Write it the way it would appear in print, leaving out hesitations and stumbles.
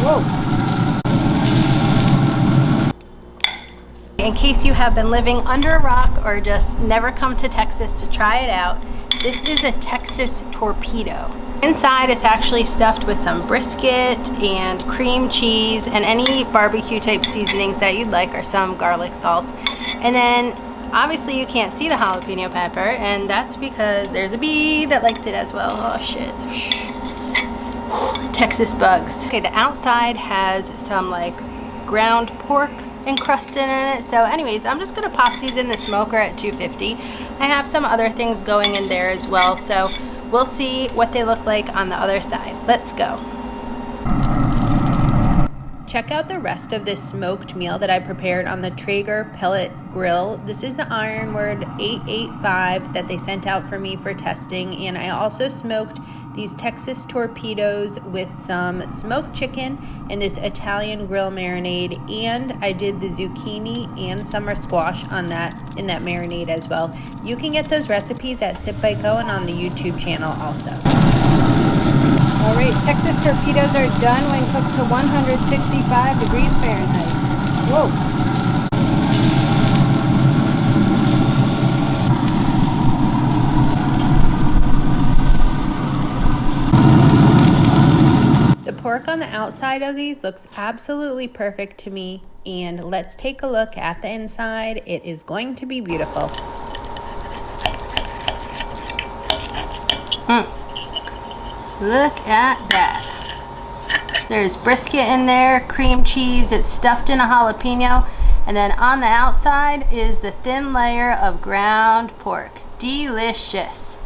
Whoa. In case you have been living under a rock or just never come to Texas to try it out, this is a Texas Torpedo. Inside it's actually stuffed with some brisket and cream cheese and any barbecue type seasonings that you'd like, or some garlic salt. And then obviously you can't see the jalapeno pepper, and that's because there's a bee that likes it as well. Oh shit. Texas bugs. Okay, the outside has some like ground pork encrusted in it. So anyways, I'm just gonna pop these in the smoker at 250. I have some other things going in there as well, so we'll see what they look like on the other side. Let's go. Check out the rest of this smoked meal that I prepared on the Traeger pellet grill. This is the Ironwood 885 that they sent out for me for testing, and I also smoked these Texas Torpedos with some smoked chicken and this Italian grill marinade, and I did the zucchini and summer squash on that in that marinade as well. You can get those recipes at SipBiteGo and on the YouTube channel also. All right, Texas Torpedoes are done when cooked to 165 degrees Fahrenheit. Whoa. The pork on the outside of these looks absolutely perfect to me, and let's take a look at the inside. It is going to be beautiful. Look at that. There's brisket in there, cream cheese, it's stuffed in a jalapeno, and then on the outside is the thin layer of ground pork. Delicious.